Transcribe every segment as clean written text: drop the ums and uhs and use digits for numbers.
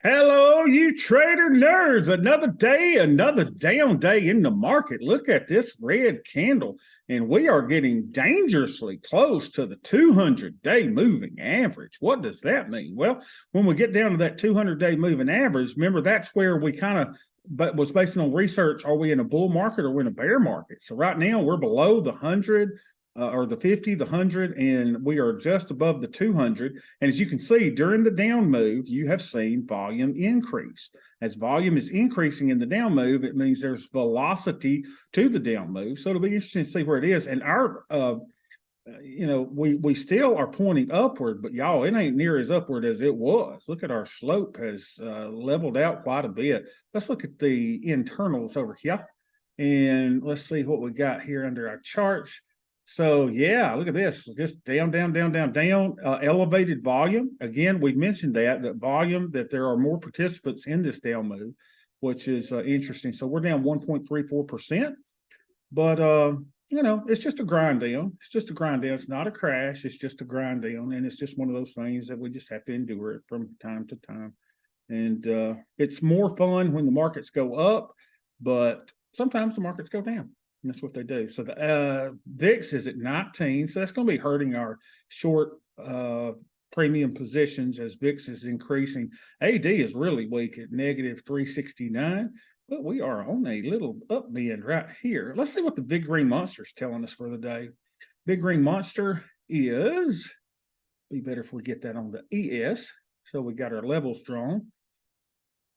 Hello, you trader nerds. Another day, another down day in the market. Look at this red candle, and we are getting dangerously close to the 200-day moving average. What does that mean? Well, when we get down to that 200-day moving average, remember that's where we kind of but was based on research. Are we in a bull market or we're in a bear market? So right now we're below the 100 or the 50, the 100, and we are just above the 200. And as you can see, during the down move, you have seen volume increase. As volume is increasing in the down move, it means there's velocity to the down move. So it'll be interesting to see where it is. And our, we still are pointing upward, but y'all, it ain't near as upward as it was. Look at our slope has leveled out quite a bit. Let's look at the internals over here, and let's see what we got here under our charts. So yeah, look at this, just down, down, down, down, down, elevated volume. Again, we mentioned that volume, that there are more participants in this down move, which is interesting. So we're down 1.34%, but it's just a grind down. It's just a grind down. It's not a crash. It's just a grind down, and it's just one of those things that we just have to endure it from time to time. And it's more fun when the markets go up, but sometimes the markets go down. And that's what they do. So the VIX is at 19. So that's going to be hurting our short premium positions as VIX is increasing. AD is really weak at negative 369. But we are on a little upbend right here. Let's see what the Big Green Monster is telling us for the day. Big Green Monster is, be better if we get that on the ES. So we got our levels drawn.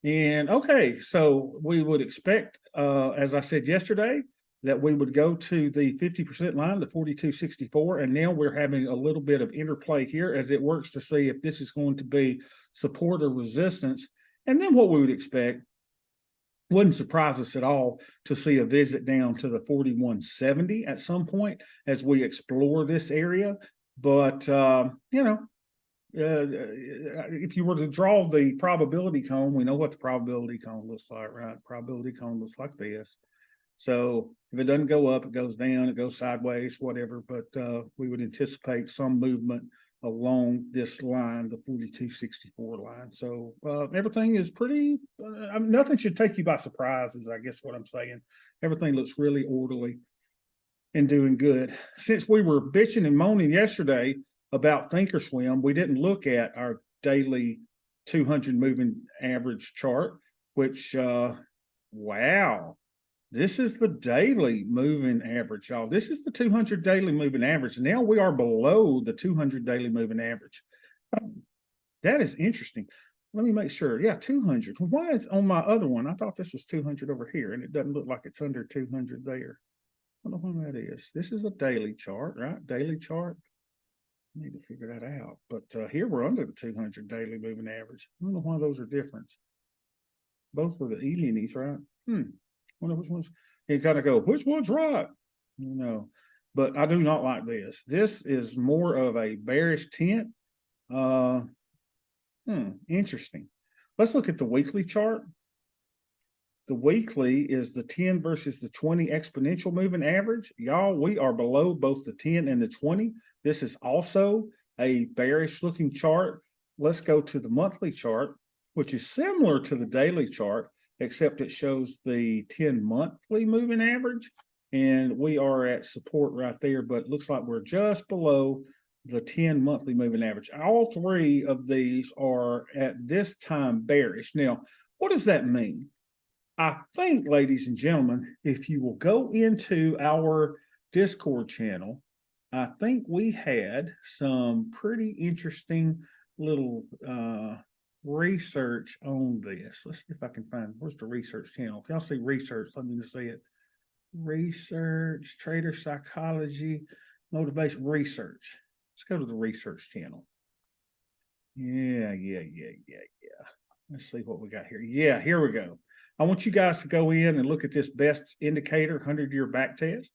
And okay, so we would expect, as I said yesterday, that we would go to the 50% line, the 42.64, and now we're having a little bit of interplay here as it works to see if this is going to be support or resistance. And then what we would expect, wouldn't surprise us at all to see a visit down to the 41.70 at some point as we explore this area. But, if you were to draw the probability cone, we know what the probability cone looks like, right? Probability cone looks like this. So if it doesn't go up, it goes down, it goes sideways, whatever. But we would anticipate some movement along this line, the 42.64 line. So everything is pretty, nothing should take you by surprise, is I guess what I'm saying. Everything looks really orderly and doing good. Since we were bitching and moaning yesterday about Thinkorswim, we didn't look at our daily 200 moving average chart, which, wow. This is the daily moving average, y'all. This is the 200 daily moving average. Now we are below the 200 daily moving average. That is interesting. Let me make sure. Yeah, 200. Why is on my other one? I thought this was 200 over here, and it doesn't look like it's under 200 there. I don't know why that is. This is a daily chart, right? Daily chart. I need to figure that out. But here we're under the 200 daily moving average. I don't know why those are different. Both are the E-minis, right? Wonder which one's, you kind of go, which one's right? But I do not like this. This is more of a bearish tint. Interesting. Let's look at the weekly chart. The weekly is the 10 versus the 20 exponential moving average. Y'all, we are below both the 10 and the 20. This is also a bearish looking chart. Let's go to the monthly chart, which is similar to the daily chart, except it shows the 10 monthly moving average, and we are at support right there, but it looks like we're just below the 10 monthly moving average. All three of these are at this time bearish. Now, what does that mean? I think, ladies and gentlemen, if you will go into our Discord channel, I think we had some pretty interesting little research on this. Let's see if I can find, where's the research channel? If y'all see research, let me just see it. Research, trader psychology, motivation, research. Let's go to the research channel. Yeah. Let's see what we got here. Yeah, here we go. I want you guys to go in and look at this best indicator 100-year back test.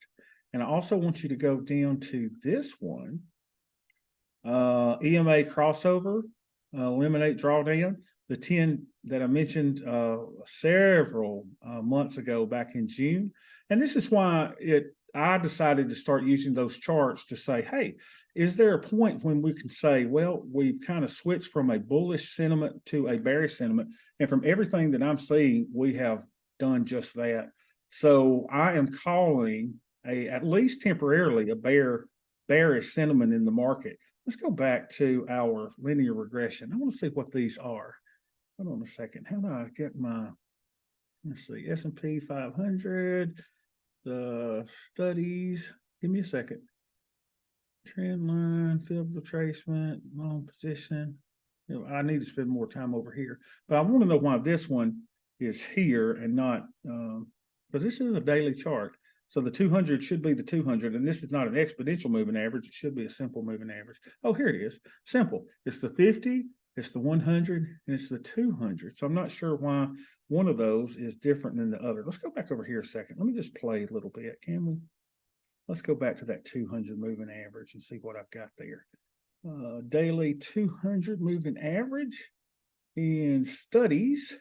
And I also want you to go down to this one, EMA crossover, eliminate drawdown, the 10 that I mentioned several months ago back in June. And this is why I decided to start using those charts to say, hey, is there a point when we can say, well, we've kind of switched from a bullish sentiment to a bearish sentiment, and from everything that I'm seeing, we have done just that. So I am calling at least temporarily a bearish sentiment in the market. Let's go back to our linear regression. I want to see what these are. Hold on a second. How do I get my, let's see, S&P 500, the studies. Give me a second. Trend line, field retracement, long position. You know, I need to spend more time over here, but I want to know why this one is here and not, because this is a daily chart. So the 200 should be the 200, and this is not an exponential moving average. It should be a simple moving average. Oh, here it is. Simple. It's the 50, it's the 100, and it's the 200. So I'm not sure why one of those is different than the other. Let's go back over here a second. Let me just play a little bit, can we? Let's go back to that 200 moving average and see what I've got there. Daily 200 moving average in studies.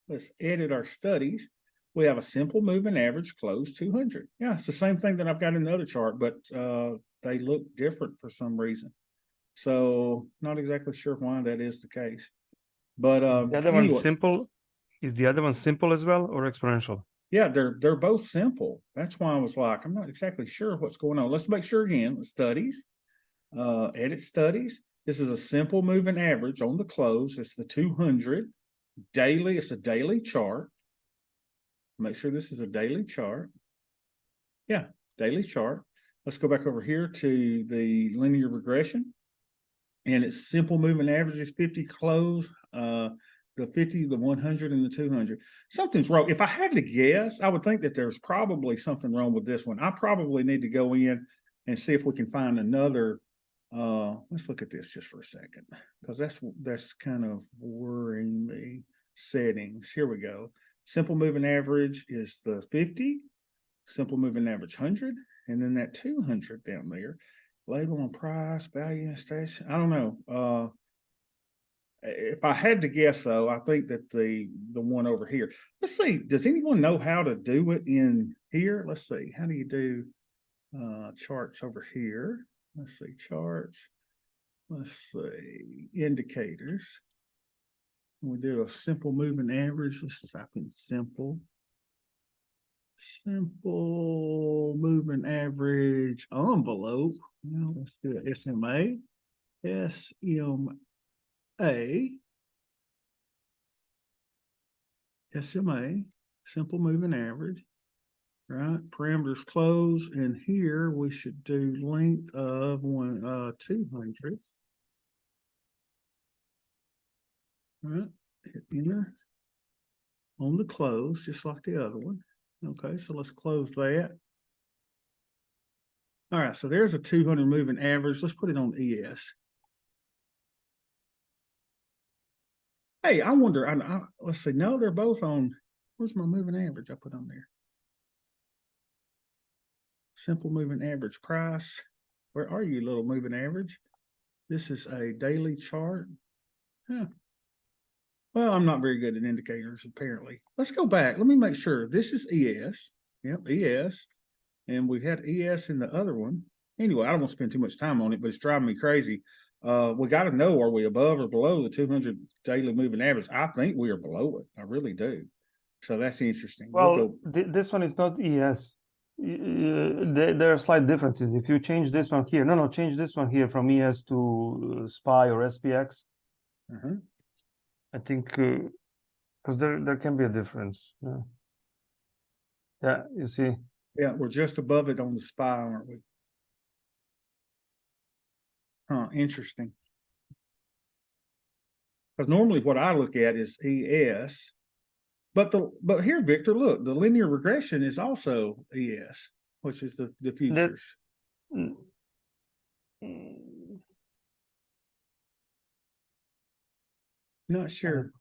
Let's edit our studies. We have a simple moving average close 200. Yeah, it's the same thing that I've got in the other chart, but they look different for some reason. So not exactly sure why that is the case. But the other anyway. one simple. Is the other one simple as well or exponential? Yeah, they're both simple. That's why I was like, I'm not exactly sure what's going on. Let's make sure again. Studies, edit studies. This is a simple moving average on the close. It's the 200 daily. It's a daily chart. Make sure this is a daily chart. Yeah, daily chart. Let's go back over here to the linear regression. And it's simple moving averages, 50 close, the 50, the 100, and the 200. Something's wrong. If I had to guess, I would think that there's probably something wrong with this one. I probably need to go in and see if we can find another. Let's look at this just for a second, because that's kind of worrying me. Settings. Here we go. Simple moving average is the 50, simple moving average 100, and then that 200 down there. Label on price, value, and station. I don't know. If I had to guess, though, I think that the one over here. Let's see. Does anyone know how to do it in here? Let's see. How do you do charts over here? Let's see. Charts. Let's see. Indicators. We do a simple moving average. Let's type in simple. Simple moving average envelope. Well, let's do it. SMA. SMA, simple moving average, right? Parameters close, and here we should do length of 200. Right, hit enter on the close, just like the other one. Okay, so let's close that. All right, so there's a 200 moving average. Let's put it on ES. Hey, I wonder, let's see, no, they're both on, where's my moving average I put on there? Simple moving average price. Where are you, little moving average? This is a daily chart. Huh. Well, I'm not very good at indicators, apparently. Let's go back. Let me make sure. This is ES. Yep, ES. And we had ES in the other one. Anyway, I don't want to spend too much time on it, but it's driving me crazy. We got to know, are we above or below the 200 daily moving average? I think we are below it. I really do. So that's interesting. Well, this one is not ES. There are slight differences. If you change this one here, no, change this one here from ES to SPY or SPX. I think because there can be a difference. Yeah, you see. Yeah, we're just above it on the SPY, aren't we? Huh, interesting. Because normally what I look at is ES. But here, Victor, look, the linear regression is also ES, which is the futures. Not sure.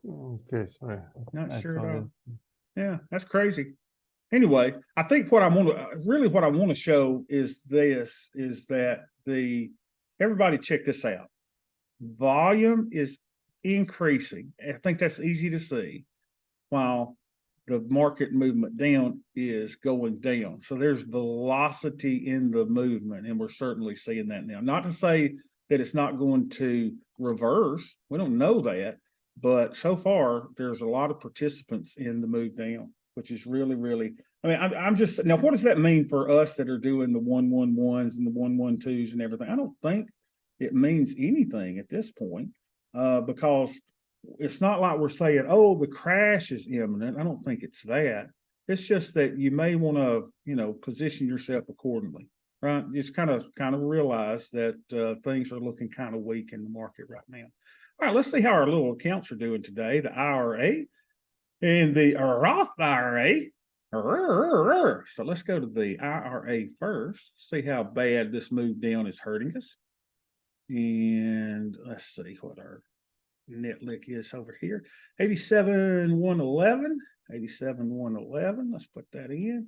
Okay, sorry. Not sure at all. Yeah, that's crazy. Anyway, I think what I want to show is this, is that everybody check this out. Volume is increasing. I think that's easy to see. While the market movement down is going down. So there's velocity in the movement, and we're certainly seeing that now. Not to say that it's not going to reverse. We don't know that, but so far there's a lot of participants in the move down, which is really, really, I mean, I'm just, now what does that mean for us that are doing the 111s and the 112s and everything? I don't think it means anything at this point, because it's not like we're saying, oh, the crash is imminent. I don't think it's that. It's just that you may want to, position yourself accordingly, right? Just kind of realize that things are looking kind of weak in the market right now. All right, let's see how our little accounts are doing today. The IRA and the Roth IRA. So let's go to the IRA first, see how bad this move down is hurting us. And let's see what our net lick is over here. 87,111. 87,111. Let's put that in.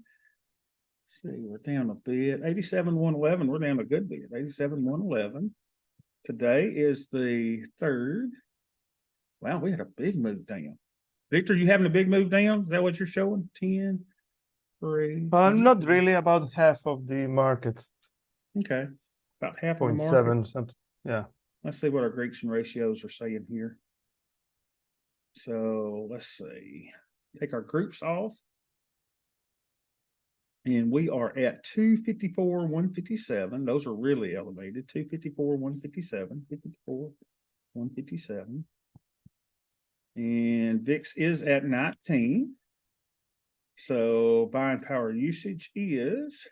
Let's see, we're down a bit. 87,111. We're down a good bit. 87,111. Today is the 3rd. Wow, we had a big move down. Victor, you having a big move down? Is that what you're showing? 10, 3. Not really, about half of the market. Okay. About half of the market. 0.7 something. Yeah. Let's see what our Greeks and ratios are saying here. So let's see. Take our groups off. And we are at 254, 157. Those are really elevated. 254, 157. 54, 157. And VIX is at 19. So buying power usage is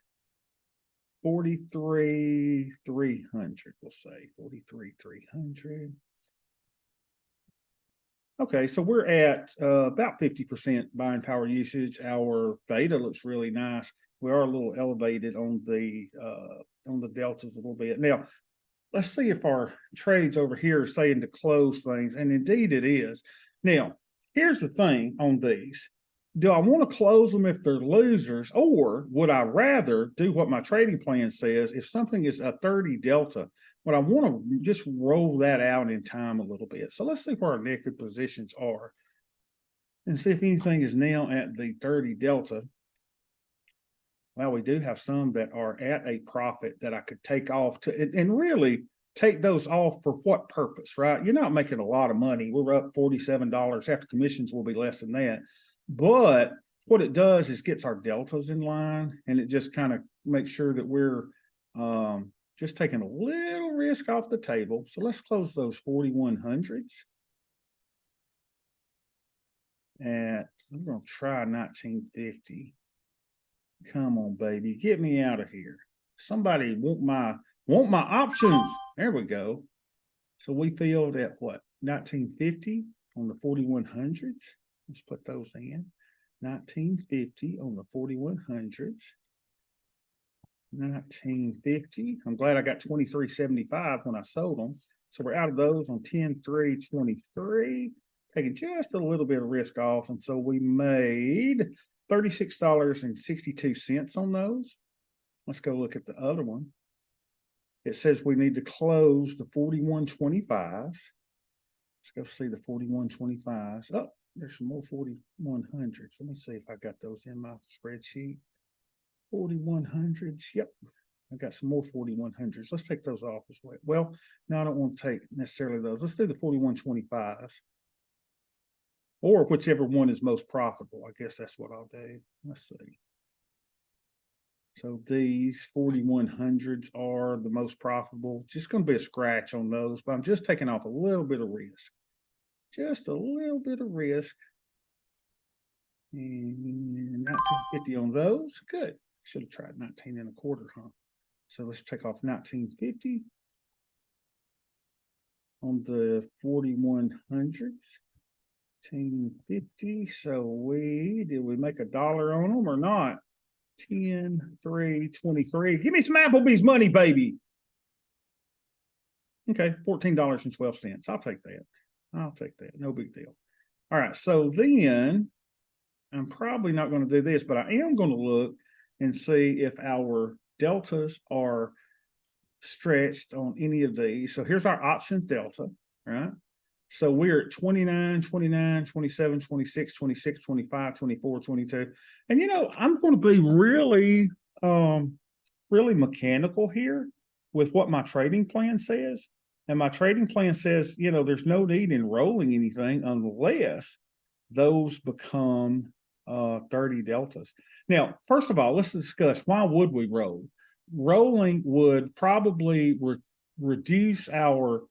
43,300. We'll say 43,300. Okay, so we're at about 50% buying power usage. Our theta looks really nice. We are a little elevated on the deltas a little bit. Now, let's see if our trades over here are saying to close things, and indeed it is. Now, here's the thing on these. Do I want to close them if they're losers, or would I rather do what my trading plan says? If something is a 30 delta, but I want to just roll that out in time a little bit. So let's see where our naked positions are and see if anything is now at the 30 delta. Well, we do have some that are at a profit that I could take off to, and really take those off for what purpose, right? You're not making a lot of money. We're up $47. After commissions will be less than that. But what it does is gets our deltas in line, and it just kind of makes sure that we're just taking a little risk off the table. So let's close those 4100s. I'm going to try 1950. Come on, baby, get me out of here. Somebody want my options. There we go. So we filled at what? 1950 on the 4100s. Let's put those in. 1950 on the 4100s. 1950. I'm glad I got 23.75 when I sold them. So we're out of those on 10/3/23, taking just a little bit of risk off. And so we made $36.62 on those. Let's go look at the other one. It says we need to close the 4125s. Let's go see the 4125s. Oh, there's some more 4100s. Let me see if I got those in my spreadsheet. 4100s. Yep. I got some more 4100s. Let's take those off as well. Well, no, I don't want to take necessarily those. Let's do the 4125s. Or whichever one is most profitable. I guess that's what I'll do. Let's see. So these 4100s are the most profitable. Just going to be a scratch on those, but I'm just taking off a little bit of risk. Just a little bit of risk. And 1950 on those. Good. Should have tried 19.25, huh? So let's take off 1950 on the 4100s. 1950. So did we make $1 on them or not? 10/3/23. Give me some Applebee's money, baby. Okay, $14.12. I'll take that. I'll take that. No big deal. All right. So then I'm probably not going to do this, but I am going to look and see if our deltas are stretched on any of these. So here's our option delta, right? So we're at 29, 29, 27, 26, 26, 25, 24, 22. And I'm going to be really, really mechanical here with what my trading plan says. And my trading plan says, there's no need in rolling anything unless those become 30 deltas. Now, first of all, let's discuss why would we roll? Rolling would probably reduce our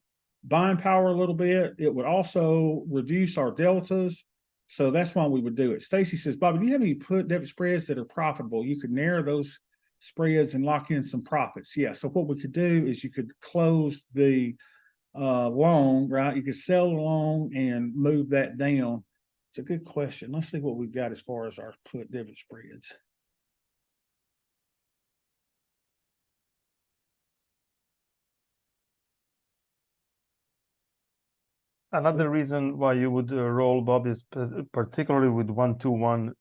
buying power a little bit. It would also reduce our deltas. So that's why we would do it. Stacy says, Bobby, do you have any put debit spreads that are profitable? You could narrow those spreads and lock in some profits. Yeah. So what we could do is you could close the loan, right? You could sell the loan and move that down. It's a good question. Let's see what we've got as far as our put debit spreads. Another reason why you would roll, Bob, is particularly with 1-2-1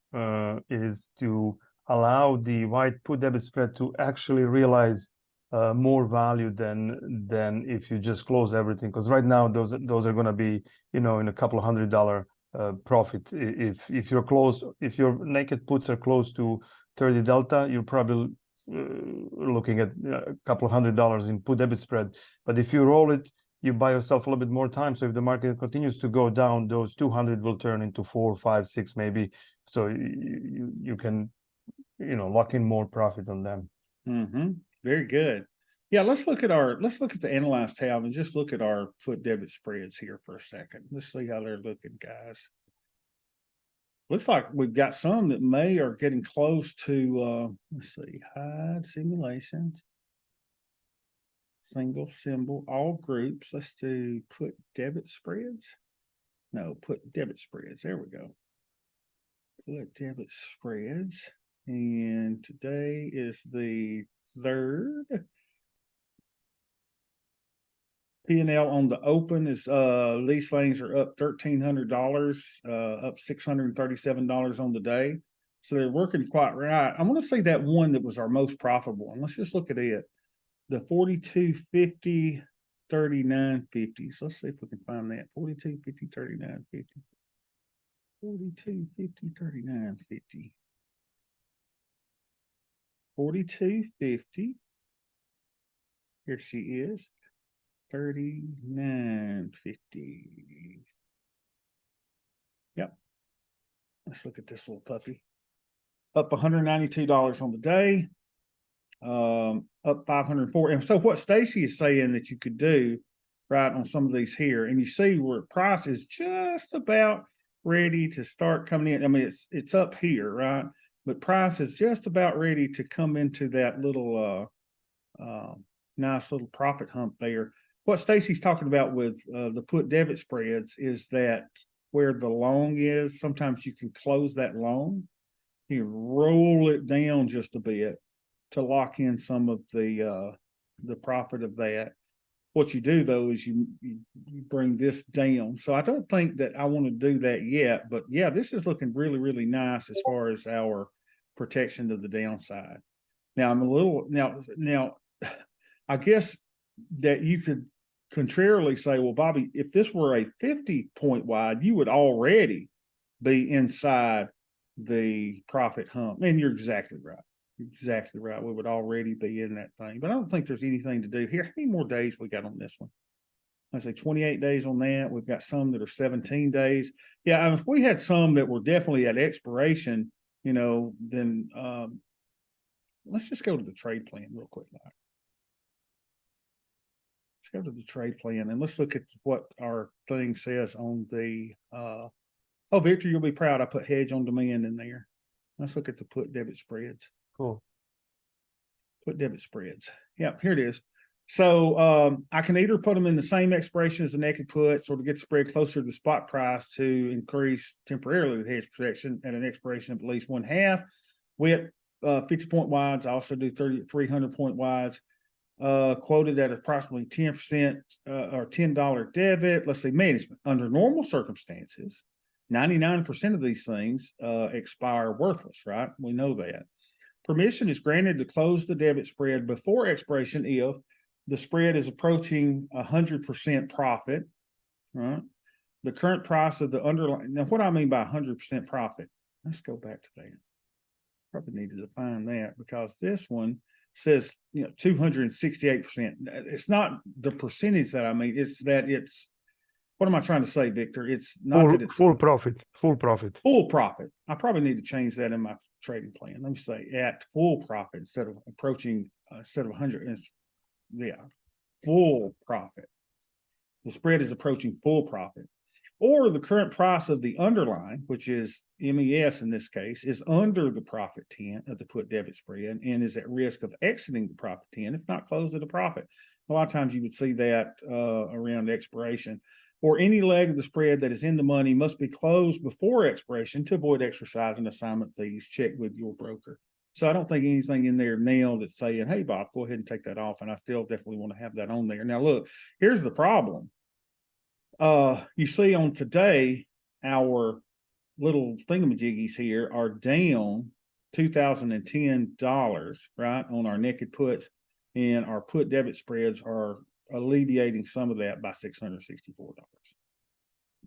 is to allow the white put debit spread to actually realize more value than if you just close everything. Because right now those are going to be in a couple of $100 profit. If your naked puts are close to 30 delta, you're probably looking at a couple of $100 in put debit spread. But if you roll it, you buy yourself a little bit more time. So if the market continues to go down, those 200 will turn into 4, 5, 6 maybe. So you can lock in more profit on them. Mm-hmm. Very good. Yeah, let's look at the analyze tab and just look at our put debit spreads here for a second. Let's see how they're looking, guys. Looks like we've got some that are getting close to let's see, hide simulations. Single symbol, all groups. Let's do put debit spreads. No, put debit spreads. There we go. Put debit spreads. And today is the 3rd. P&L on the open is lease lanes are up $1,300, up $637 on the day. So they're working quite right. I want to say that one that was our most profitable one. Let's just look at it. The 42.50, 39.50. So let's see if we can find that. 42.50, 39.50. 42.50, 39.50. 42.50. Here she is. 39.50. Yep. Let's look at this little puppy. Up $192 on the day. Up 504. And so what Stacy is saying that you could do right on some of these here, and you see where price is just about ready to start coming in. I mean, it's up here, right? But price is just about ready to come into that little nice little profit hump there. What Stacy's talking about with the put debit spreads is that where the long is, sometimes you can close that long, you roll it down just a bit to lock in some of the profit of that. What you do though is you bring this down. So I don't think that I want to do that yet, but yeah, this is looking really, really nice as far as our protection to the downside. Now I'm a little now I guess that you could contrarily say, well, Bobby, if this were a 50-point wide, you would already be inside the profit hump. And you're exactly right. Exactly right. We would already be in that thing, but I don't think there's anything to do here. How many more days we got on this one? I say 28 days on that. We've got some that are 17 days. Yeah, and if we had some that were definitely at expiration, then let's just go to the trade plan real quick. Let's go to the trade plan and let's look at what our thing says on the oh, Victor, you'll be proud. I put hedge on demand in there. Let's look at the put debit spreads. Cool. Put debit spreads. Yep, here it is. So I can either put them in the same expiration as the naked puts or to get the spread closer to the spot price to increase temporarily the hedge protection at an expiration of at least 1/2. With 50-point wides, I also do 300-point wides. Quoted at approximately 10% or $10 debit. Let's say management. Under normal circumstances, 99% of these things expire worthless, right? We know that. Permission is granted to close the debit spread before expiration if the spread is approaching 100% profit, right? the current price of the underlying. Now, what I mean by 100% profit, let's go back to that. Probably need to define that because this one says, 268%. It's not the percentage that I mean, it's that what am I trying to say, Victor? It's not that it's Full profit. full profit. I probably need to change that in my trading plan. Let me say at full profit instead of 100. Yeah, full profit. The spread is approaching full profit. Or the current price of the underlying, which is MES in this case, is under the profit 10 of the put debit spread and is at risk of exiting the profit 10, if not close at a profit. A lot of times you would see that around expiration. Or any leg of the spread that is in the money must be closed before expiration to avoid exercise and assignment fees. Check with your broker. So I don't think anything in there now that's saying, hey, Bob, go ahead and take that off. And I still definitely want to have that on there. Now, look, here's the problem. You see on today, our little thingamajiggies here are down $2,010, right, on our naked puts, and our put debit spreads are alleviating some of that by $664.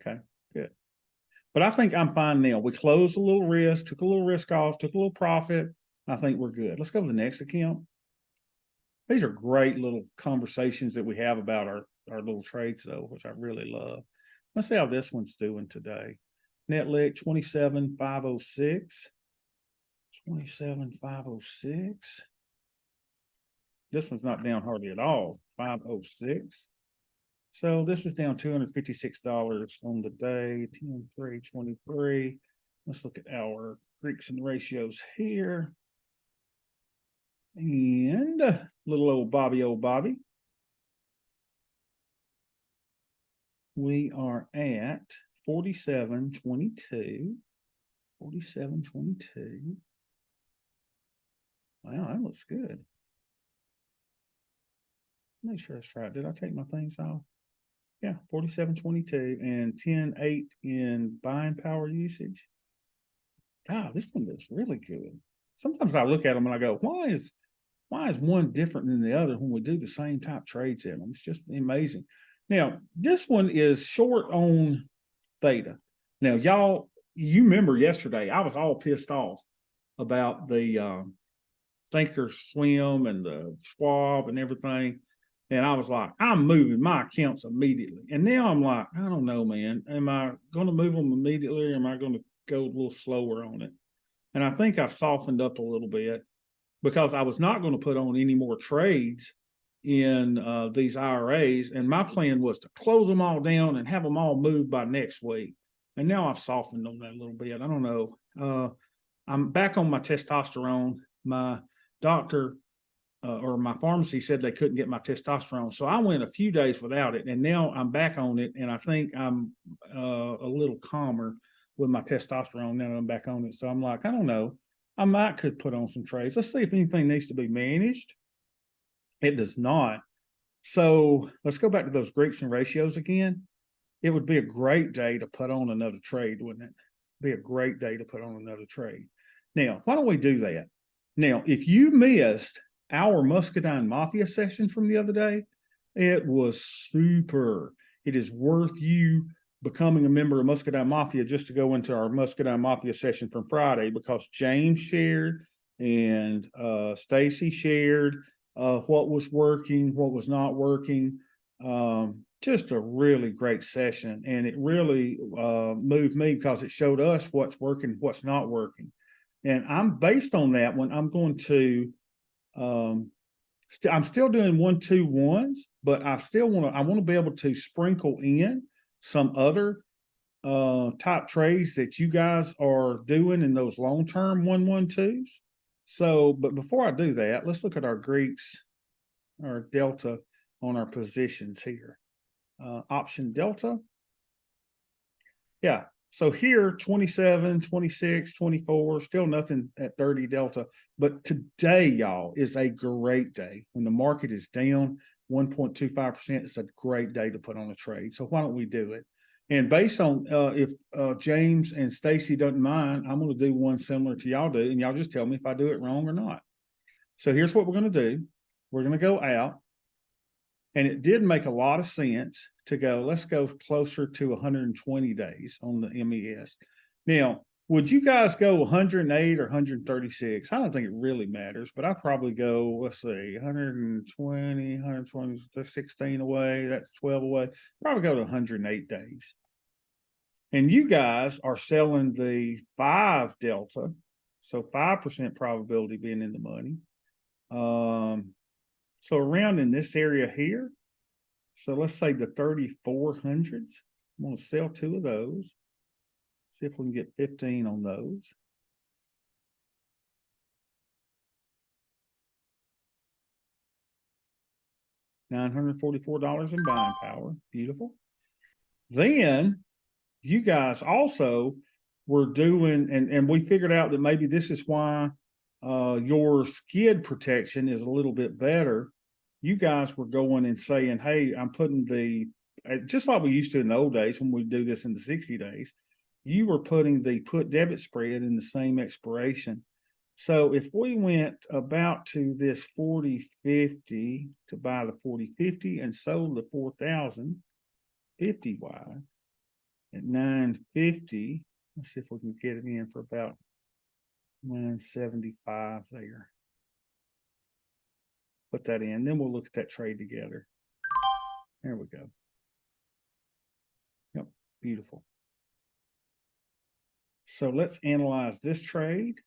Okay, good. But I think I'm fine now. We closed a little risk, took a little risk off, took a little profit. I think we're good. Let's go to the next account. These are great little conversations that we have about our little trades, though, which I really love. Let's see how this one's doing today. Netlick 27,506. 27,506. This one's not down hardly at all. 506. So this is down $256 on the day. 10-3-23. Let's look at our Greeks and ratios here. And little old Bobby. We are at 47.22. 47.22. Wow, that looks good. Make sure that's right. Did I take my things off? Yeah, 47.22 and 10.8 in buying power usage. God, this one looks really good. Sometimes I look at them and I go, why is one different than the other when we do the same type trades in them? It's just amazing. Now, this one is short on theta. Now, y'all, you remember yesterday, I was all pissed off about the Thinkorswim and the Schwab and everything. And I was like, I'm moving my accounts immediately. And now I'm like, I don't know, man. Am I going to move them immediately or am I going to go a little slower on it? And I think I've softened up a little bit because I was not going to put on any more trades in these IRAs. And my plan was to close them all down and have them all moved by next week. And now I've softened on that a little bit. I don't know. I'm back on my testosterone. My doctor or my pharmacy said they couldn't get my testosterone. So I went a few days without it. And now I'm back on it. And I think I'm a little calmer with my testosterone now that I'm back on it. So I'm like, I don't know. I could put on some trades. Let's see if anything needs to be managed. It does not. So let's go back to those Greeks and ratios again. It would be a great day to put on another trade, wouldn't it? Be a great day to put on another trade. Now, why don't we do that? Now, if you missed our Muscadine Mafia session from the other day, it was super. It is worth you becoming a member of Muscadine Mafia just to go into our Muscadine Mafia session from Friday, because James shared and Stacy shared what was working, what was not working. Just a really great session, and it really moved me because it showed us what's working, what's not working. And I'm based on that one. I'm going to I'm still doing 1-2-1s, but I want to be able to sprinkle in some other type trades that you guys are doing in those long-term 1-1-2s. So, but before I do that, let's look at our Greeks, our delta on our positions here. Option delta. Yeah. So here, 27, 26, 24, still nothing at 30 delta. But today, y'all, is a great day. When the market is down 1.25%, it's a great day to put on a trade. So why don't we do it? And based on if James and Stacy doesn't mind, I'm going to do one similar to y'all do, and y'all just tell me if I do it wrong or not. So here's what we're going to do. We're going to go out. And it did make a lot of sense to go, let's go closer to 120 days on the MES. Now, would you guys go 108 or 136? I don't think it really matters, but I'd probably go, let's see, 120, 16 away. That's 12 away. Probably go to 108 days. And you guys are selling the 5 delta, so 5% probability being in the money. So around in this area here, so let's say the 3,400s. I'm going to sell 2 of those. See if we can get 15 on those. $944 in buying power. Beautiful. Then you guys also were doing, and we figured out that maybe this is why your skid protection is a little bit better. You guys were going and saying, hey, I'm putting just like we used to in the old days when we do this in the 60 days, you were putting the put debit spread in the same expiration. So if we went about to this 4050 to buy the 4050 and sold the 4,050 wide at 950, let's see if we can get it in for about 975 there. Put that in, then we'll look at that trade together. There we go. Yep, beautiful. So let's analyze this trade.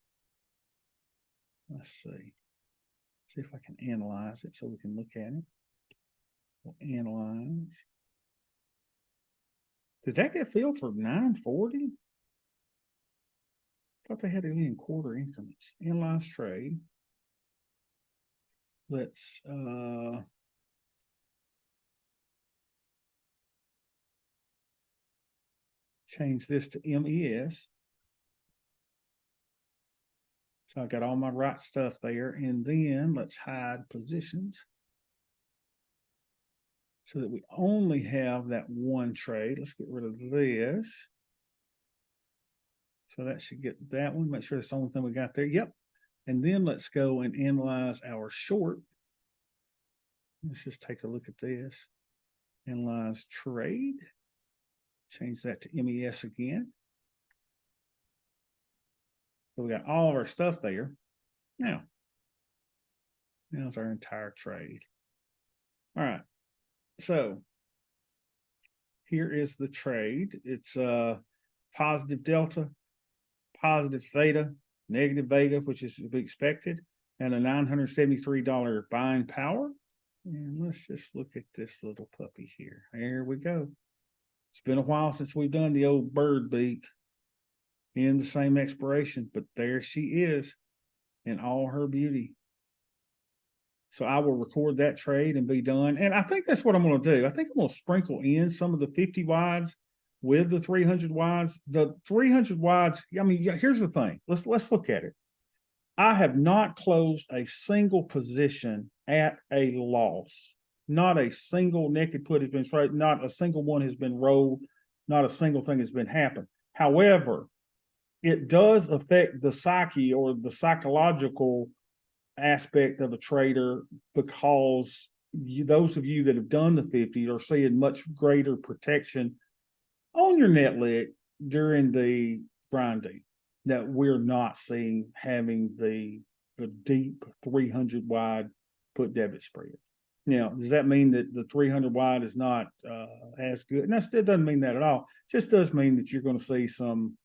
Let's see if I can analyze it so we can look at it. We'll analyze. Did that get filled for 940? Thought they had it in quarter increments. Analyze trade. Let's change this to MES. So I got all my right stuff there, and then let's hide positions so that we only have that one trade. Let's get rid of this. So that should get that one. Make sure that's the only thing we got there. Yep. And then let's go and analyze our short. Let's just take a look at this. Analyze trade. Change that to MES again. So we got all of our stuff there. Now, now's our entire trade. All right. So here is the trade. It's positive delta, positive theta, negative beta, which is to be expected, and a $973 buying power. And let's just look at this little puppy here. There we go. It's been a while since we've done the old bird beak in the same expiration, but there she is in all her beauty. So I will record that trade and be done. And I think that's what I'm going to do. I think I'm going to sprinkle in some of the 50 wides with the 300 wides. The 300 wides, I mean, here's the thing. Let's look at it. I have not closed a single position at a loss. Not a single naked put has been traded. Not a single one has been rolled. Not a single thing has been happened. However, it does affect the psyche or the psychological aspect of a trader, because those of you that have done the 50 are seeing much greater protection on your net leg during the grinding that we're not seeing, having the deep 300 wide put debit spread. Now, does that mean that the 300 wide is not as good? No, it doesn't mean that at all. It just does mean that you're going to see some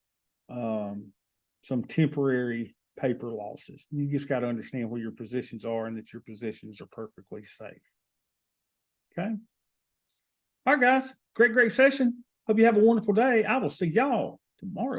temporary paper losses. You just got to understand where your positions are and that your positions are perfectly safe. Okay. All right, guys. Great session. Hope you have a wonderful day. I will see y'all tomorrow.